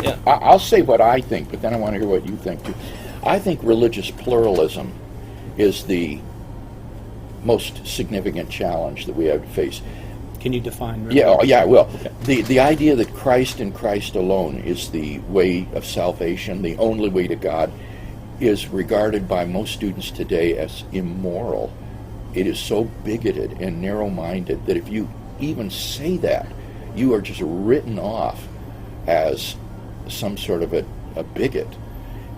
Yeah. I'll say what I think, but then I want to hear what you think too. I think religious pluralism is the most significant challenge that we have to face. Can you define? Yeah, I will. Okay. The idea that Christ and Christ alone is the way of salvation, the only way to God, is regarded by most students today as immoral. It is so bigoted and narrow-minded that if you even say that, you are just written off as some sort of a bigot.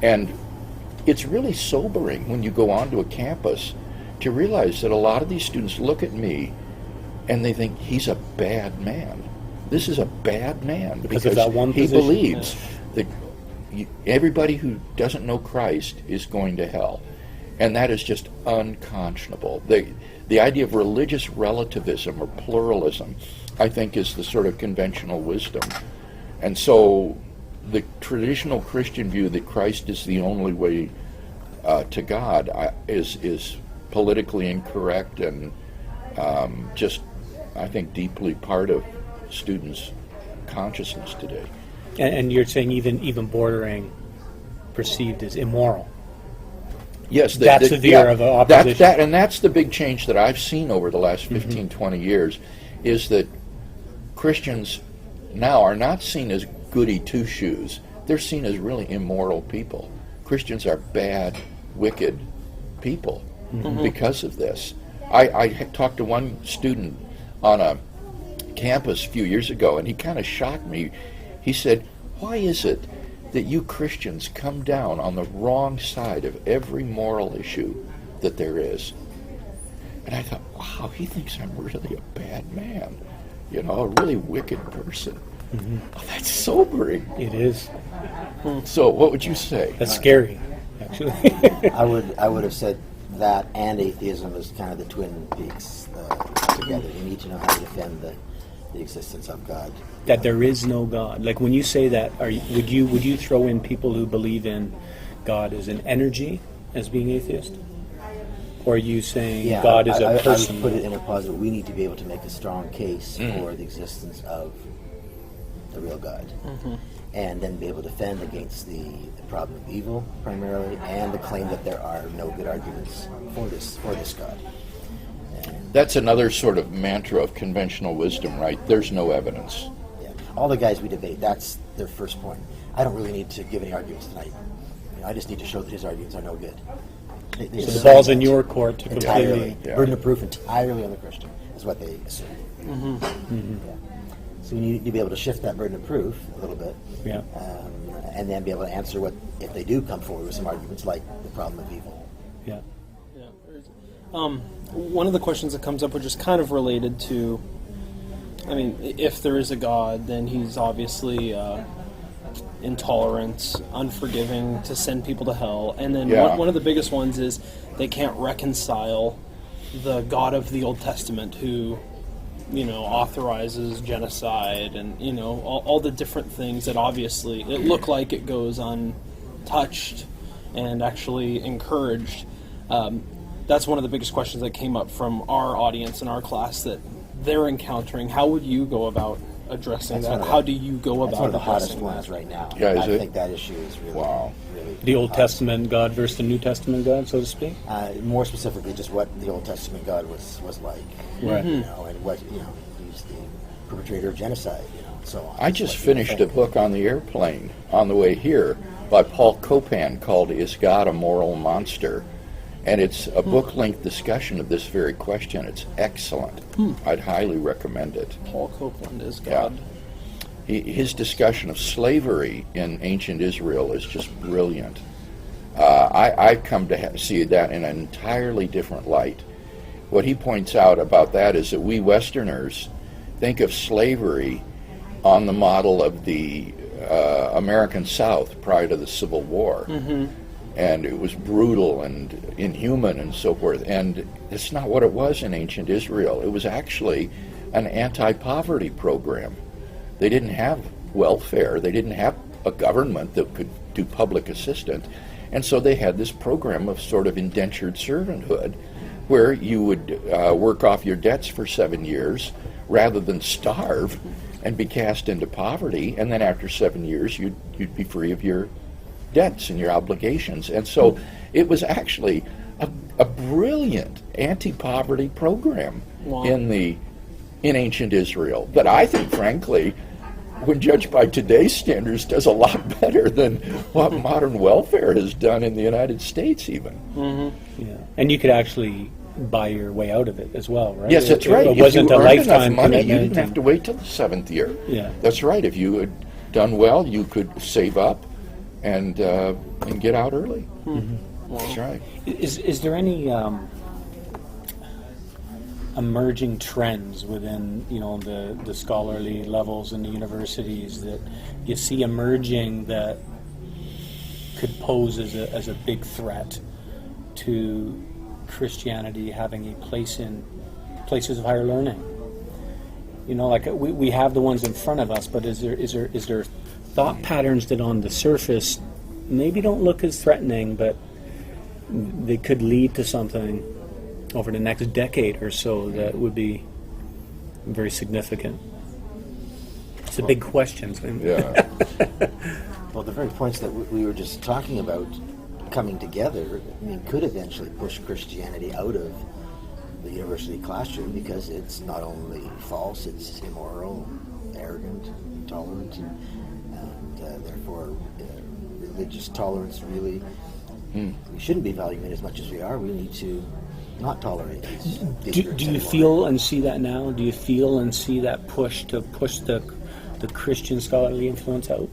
And it's really sobering when you go onto a campus to realize that a lot of these students look at me and they think he's a bad man. This is a bad man because of that one he position, believes that everybody who doesn't know Christ is going to hell. And that is just unconscionable. The idea of religious relativism or pluralism, I think, is the sort of conventional wisdom. And so the traditional Christian view that Christ is the only way to God is politically incorrect and just, I think, deeply part of students' consciousness today. And you're saying even bordering perceived as immoral. Yes, that's the view of opposition. And that's the big change that I've seen over the last 15, 20 years, is that Christians now are not seen as goody two-shoes. They're seen as really immoral people. Christians are bad, wicked people because of this. I talked to one student on a campus a few years ago, and he kind of shocked me. He said, "Why is it that you Christians come down on the wrong side of every moral issue that there is?" And I thought, wow, he thinks I'm really a bad man, a really wicked person. Oh, that's sobering. It is. So what would you say? That's scary, actually. I would have said that and atheism is kind of the twin peaks together. You need to know how to defend the existence of God. That there is no God. Like when you say that, would you throw in people who believe in God as an energy as being atheist? Or are you saying God is a person? I would put it in a positive. We need to be able to make a strong case for the existence of the real God. And then be able to defend against the problem of evil, primarily, and the claim that there are no good arguments for this God. That's another sort of mantra of conventional wisdom, right? There's no evidence. Yeah. All the guys we debate, that's their first point. I don't really need to give any arguments tonight. I just need to show that his arguments are no good. They So the ball's in your court to entirely, completely... burden of proof entirely on the Christian, is what they assume. Yeah. So we need to be able to shift that burden of proof a little bit, and then be able to answer what, if they do come forward with some arguments like the problem of evil. Yeah. One of the questions that comes up, which is kind of related to, if there is a God, then he's obviously intolerant, unforgiving, to send people to hell. And then one of the biggest ones is they can't reconcile the God of the Old Testament who, authorizes genocide and, all the different things that obviously it look like it goes untouched and actually encouraged. That's one of the biggest questions that came up from our audience in our class that they're encountering. How would you go about addressing that? How do you go about That's one of the hottest addressing ones that? right now. Yeah, I think that issue is really, really The Old hot. Testament God versus the New Testament God, so to speak? More specifically, just what the Old Testament God was like, Right. and what he's the perpetrator of genocide, and so on. I just finished a book on the airplane on the way here by Paul Copan called "Is God a Moral Monster?" And it's a book-length discussion of this very question. It's excellent. I'd highly recommend it. Paul Copeland is God. His discussion of slavery in ancient Israel is just brilliant. I've come to see that in an entirely different light. What he points out about that is that we Westerners think of slavery on the model of the American South prior to the Civil War. And it was brutal and inhuman and so forth. And it's not what it was in ancient Israel. It was actually an anti-poverty program. They didn't have welfare. They didn't have a government that could do public assistance. And so they had this program of sort of indentured servanthood where you would work off your debts for 7 years rather than starve. and be cast into poverty, and then after 7 years you'd be free of your debts and your obligations. And so it was actually a brilliant anti-poverty program in ancient Israel that I think, frankly, when judged by today's standards, does a lot better than what modern welfare has done in the United States even. Mm-hmm. Yeah. And you could actually buy your way out of it as well, right? Yes, that's right. It wasn't a lifetime money, you commitment. didn't have to wait till the 7th year. Yeah. That's right. If you had done well, you could save up and get out early. Mm-hmm. That's right. Is there any emerging trends within the scholarly levels in the universities that you see emerging that could pose as a big threat to Christianity having a place in places of higher learning? Like we have the ones in front of us, but is there thought patterns that on the surface maybe don't look as threatening, but they could lead to something over the next decade or so that would be very significant? It's a big question. Yeah. Well, the very points that we were just talking about coming together, could eventually push Christianity out of the university classroom, because it's not only false, it's immoral, arrogant, intolerant, and therefore religious tolerance really, we shouldn't be valuing it as much as we are. We need to not tolerate these Do you feel and see that now? Do you feel and see that push to push the Christian scholarly influence out?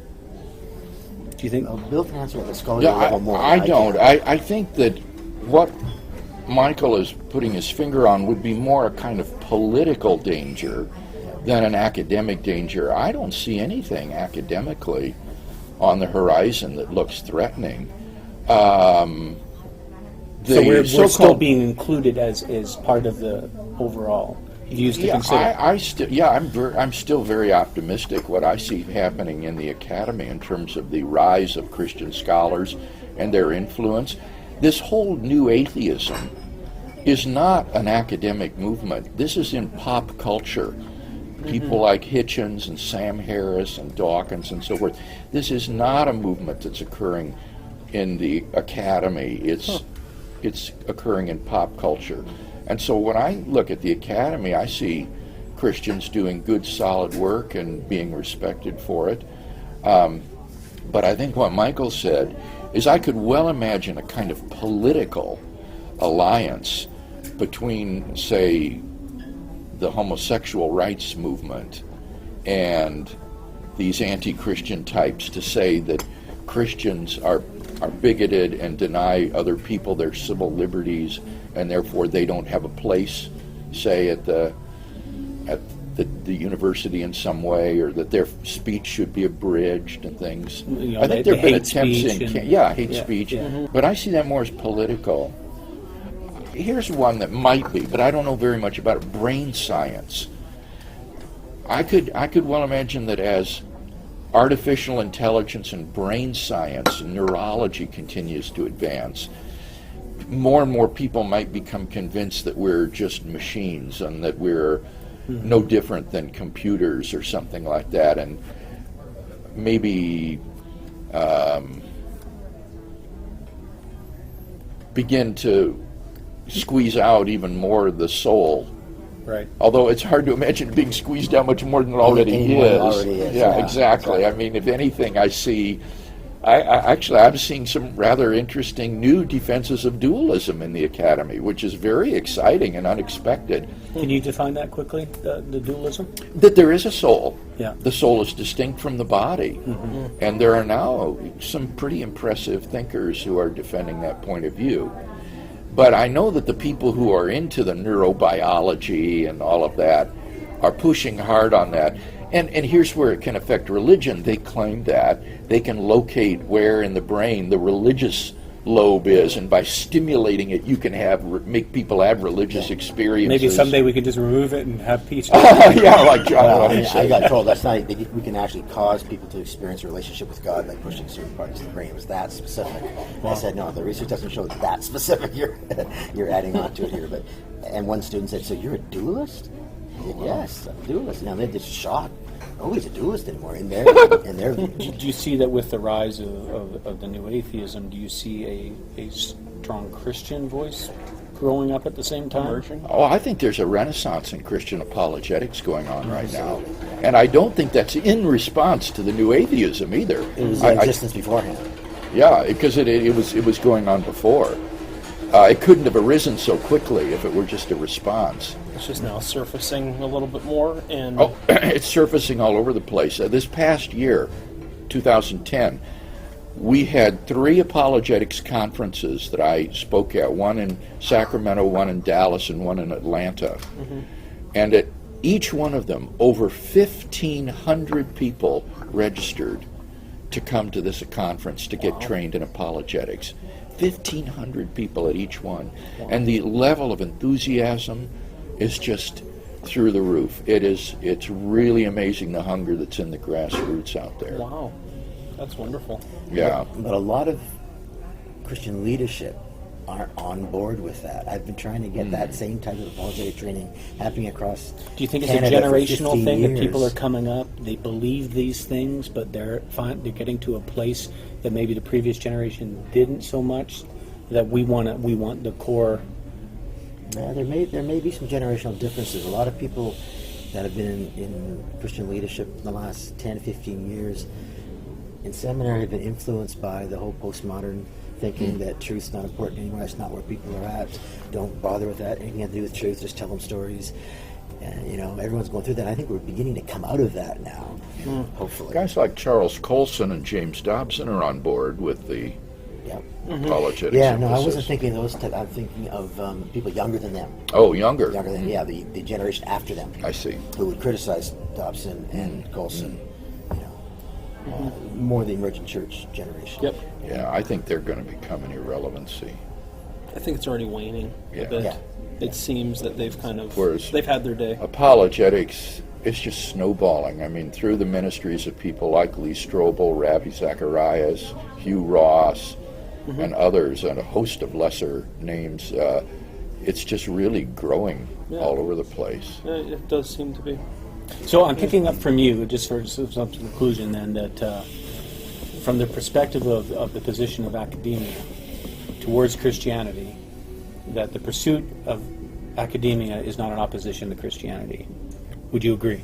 Do you think? Well, Bill can answer at the scholarly level more. I don't. I think that what Michael is putting his finger on would be more a kind of political danger than an academic danger. I don't see anything academically on the horizon that looks threatening. So we're still being included as part of the overall views to consider. I'm still very optimistic what I see happening in the academy in terms of the rise of Christian scholars and their influence. This whole new atheism is not an academic movement. This is in pop culture. People like Hitchens and Sam Harris and Dawkins and so forth. This is not a movement that's occurring in the academy. It's occurring in pop culture. And so when I look at the academy, I see Christians doing good, solid work and being respected for it. But I think what Michael said is I could well imagine a kind of political alliance between, say, the homosexual rights movement and these anti-Christian types to say that Christians are bigoted and deny other people their civil liberties, and therefore they don't have a place, say, at the university in some way, or that their speech should be abridged and things. I think there have been attempts hate speech. Yeah. But I see that more as political. Here's one that might be, but I don't know very much about it. Brain science. I could well imagine that as artificial intelligence and brain science and neurology continues to advance, more and more people might become convinced that we're just machines and that we're no different than computers or something like that, and maybe begin to squeeze out even more of the soul. Right. Although it's hard to imagine being squeezed out much more than it already is. Yeah, exactly. I mean, if anything, I see. I'm seeing some rather interesting new defenses of dualism in the academy, which is very exciting and unexpected. Can you define that quickly, the dualism? That there is a soul. Yeah. The soul is distinct from the body. And there are now some pretty impressive thinkers who are defending that point of view. But I know that the people who are into the neurobiology and all of that are pushing hard on that. And here's where it can affect religion. They claim that they can locate where in the brain the religious lobe is, and by stimulating it, you can make people have religious experiences. Maybe someday we could just remove it and have peace. Yeah, like John Lennon I said. got told last night that we can actually cause people to experience a relationship with God by pushing certain parts of the brain. It was that specific. I said, no, the research doesn't show it's that specific. You're adding on to it here. And one student said, so you're a dualist? I said, yes, I'm a dualist. Now they're just shocked. he's a dualist anymore in their view. Do you see that with the rise of the new atheism, do you see a strong Christian voice growing up at the same time? Emerging? Oh, I think there's a renaissance in Christian apologetics going on right now. And I don't think that's in response to the new atheism either. It was in existence beforehand. Yeah, because it was going on before. It couldn't have arisen so quickly if it were just a response. It's just now surfacing a little bit more, and Oh, it's surfacing all over the place. This past year, 2010, we had 3 apologetics conferences that I spoke at, one in Sacramento, one in Dallas, and one in Atlanta. And at each one of them, over 1,500 people registered to come to this conference to get trained in apologetics. 1,500 people at each one. And the level of enthusiasm is just through the roof. It's really amazing the hunger that's in the grassroots out there. wow, that's wonderful. Yeah. But a lot of Christian leadership aren't on board with that. I've been trying to get that same type of apologetic training happening across Do you think it's Canada a for generational 15 thing that years. people are coming up, they believe these things, but they're getting to a place that maybe the previous generation didn't so much, that we want the core. Yeah, there may be some generational differences. A lot of people that have been in Christian leadership in the last 10, 15 years in seminary have been influenced by the whole postmodern thinking that truth's not important anymore. That's not where people are at. Don't bother with that. Anything to do with truth, just tell them stories. And, everyone's going through that. I think we're beginning to come out of that now, hopefully. Guys like Charles Colson and James Dobson are on board with the Yep. apologetics. Yeah, no, I emphasis. wasn't thinking those type. I'm thinking of people younger than them. Oh, younger. The generation after them. I see. Who would criticize Dobson and Colson, more the emergent church generation. Yep, Yeah, I think they're going to become an irrelevancy. I think it's already waning Yeah. a bit. Yeah. It seems that they've kind of Whereas- they've had their day. Apologetics is just snowballing. I mean, through the ministries of people like Lee Strobel, Ravi Zacharias, Hugh Ross, and others, and a host of lesser names, it's just really growing all over the place. Yeah, it does seem to be. So I'm picking up from you, just for some conclusion then, that from the perspective of the position of academia towards Christianity, that the pursuit of academia is not in opposition to Christianity. Would you agree?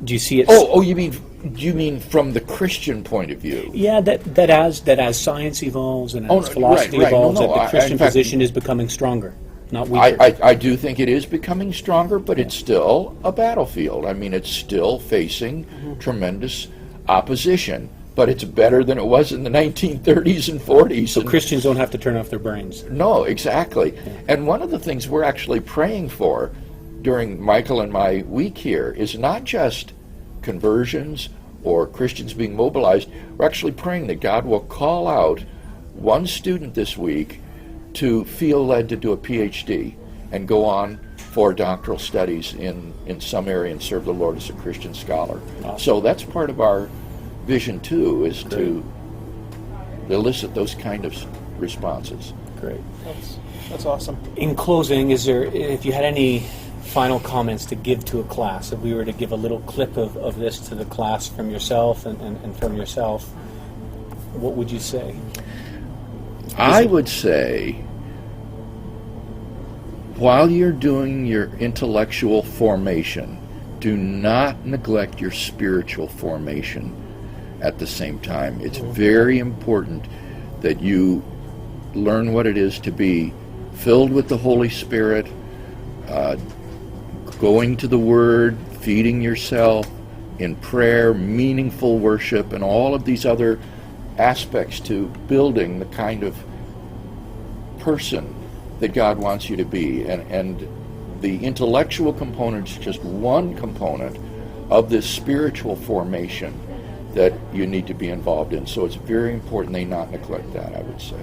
Do you see it? Oh, you mean from the Christian point of view? Yeah, that as science evolves and as Oh, no, philosophy right. No, evolves, no, that the in Christian fact- position is becoming stronger, not weaker. I do think it is becoming stronger, but it's still a battlefield. I mean, it's still facing tremendous opposition, but it's better than it was in the 1930s and 40s. So and Christians don't have to turn off their brains. No, exactly. And one of the things we're actually praying for during Michael and my week here is not just conversions or Christians being mobilized. We're actually praying that God will call out one student this week to feel led to do a PhD and go on for doctoral studies in some area and serve the Lord as a Christian scholar. Awesome. So that's part of our vision too, is to elicit those kind of responses. Great. That's awesome. In closing, if you had any final comments to give to a class, if we were to give a little clip of this to the class from yourself and from yourself, what would you say? I would say, while you're doing your intellectual formation, do not neglect your spiritual formation at the same time. It's very important that you learn what it is to be filled with the Holy Spirit, going to the Word, feeding yourself in prayer, meaningful worship, and all of these other aspects to building the kind of person that God wants you to be. And the intellectual component is just one component of this spiritual formation that you need to be involved in. So it's very important they not neglect that, I would say.